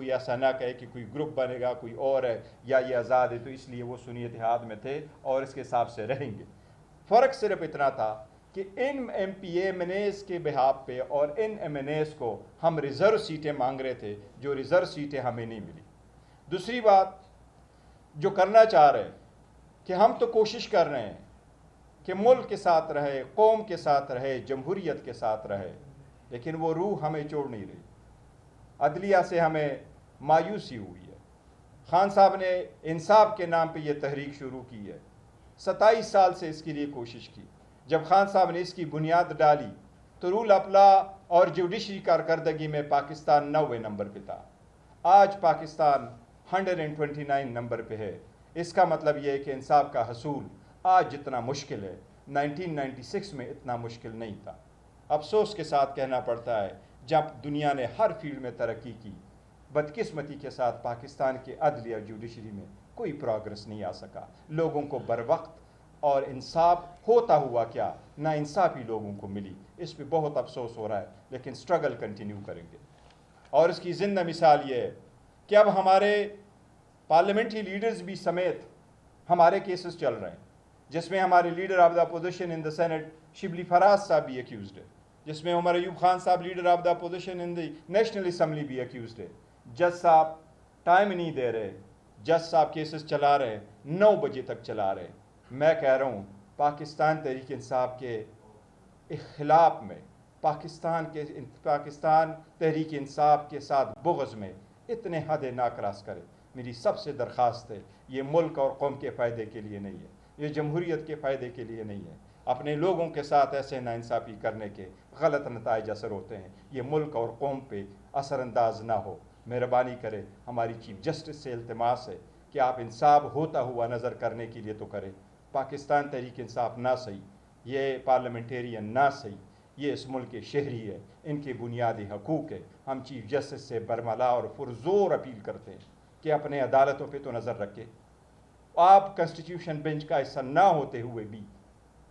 کوئی ایسا نہ کہے کہ کوئی گروپ بنے گا کوئی اور ہے یا یہ آزاد ہے تو اس لیے وہ سنی اتحاد میں تھے اور اس کے حساب سے رہیں گے. فرق صرف اتنا تھا کہ ان M P M N As کے بہاپ پہ اور ان ایم این ایز کو ہم ریزرو سیٹیں مانگ رہے تھے جو ریزرو سیٹیں ہمیں نہیں ملی. دوسری بات جو کرنا چاہ رہے کہ ہم تو کوشش کر رہے ہیں کہ ملک کے ساتھ رہے, قوم کے ساتھ رہے, جمہوریت کے ساتھ رہے, لیکن وہ روح ہمیں چھوڑ نہیں رہی. عدلیہ سے ہمیں مایوسی ہوئی ہے. خان صاحب نے انصاف کے نام پہ یہ تحریک شروع کی ہے. 27 سال سے اس کے لیے کوشش کی. جب خان صاحب نے اس کی بنیاد ڈالی تو رول آف لا اور جوڈیشری کارکردگی میں پاکستان 90 نمبر پہ تھا. آج پاکستان 129 نمبر پہ ہے. اس کا مطلب یہ ہے کہ انصاف کا حصول آج جتنا مشکل ہے 1996 میں اتنا مشکل نہیں تھا. افسوس کے ساتھ کہنا پڑتا ہے جب دنیا نے ہر فیلڈ میں ترقی کی, بدقسمتی کے ساتھ پاکستان کے عدلیہ اور جوڈیشری میں کوئی پروگرس نہیں آ سکا. لوگوں کو بروقت اور انصاف ہوتا ہوا کیا نا انصافی لوگوں کو ملی. اس پہ بہت افسوس ہو رہا ہے, لیکن سٹرگل کنٹینیو کریں گے. اور اس کی زندہ مثال یہ ہے کہ اب ہمارے پارلیمنٹری لیڈرز بھی سمیت ہمارے کیسز چل رہے ہیں, جس میں ہمارے leader of the opposition in the senate Shibli Faraz صاحب بھی ایکیوزڈ ہے, جس میں عمر ایوب خان صاحب leader of the opposition in the national assembly بھی ایکیوزڈ ہے. جج صاحب ٹائم نہیں دے رہے, جج صاحب کیسز چلا رہے, 9 بجے تک چلا رہے. میں کہہ رہا ہوں پاکستان تحریک انصاف کے اخلاف میں, پاکستان تحریک انصاف کے ساتھ بغض میں اتنے حد نہ کراس کرے. میری سب سے درخواست ہے, یہ ملک اور قوم کے فائدے کے لیے نہیں ہے, یہ جمہوریت کے فائدے کے لیے نہیں ہے. اپنے لوگوں کے ساتھ ایسے ناانصافی کرنے کے غلط نتائج اثر ہوتے ہیں. یہ ملک اور قوم پہ اثر انداز نہ ہو. مہربانی کرے, ہماری چیف جسٹس سے التماس ہے کہ آپ انصاف ہوتا ہوا نظر کرنے کے لیے تو کریں. پاکستان تحریک انصاف نہ صحیح, یہ پارلیمنٹیرین نہ صحیح, یہ اس ملک کے شہری ہے, ان کے بنیادی حقوق ہے. ہم چیف جسٹس سے برملا اور پرزور اپیل کرتے ہیں کہ اپنے عدالتوں پہ تو نظر رکھے. آپ کنسٹیٹیوشن بینچ کا حصہ نہ ہوتے ہوئے بھی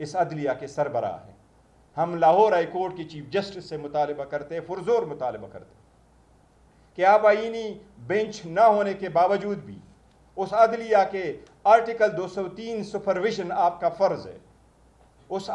اس عدلیہ کے سربراہ ہیں. ہم لاہور ہائی کورٹ کی چیف جسٹس سے مطالبہ کرتے ہیں, پرزور مطالبہ کرتے ہیں کہ آپ آئینی بینچ نہ ہونے کے باوجود بھی اس عدلیہ کے آرٹیکل 203 سپرویژن آپ کا فرض ہے. اس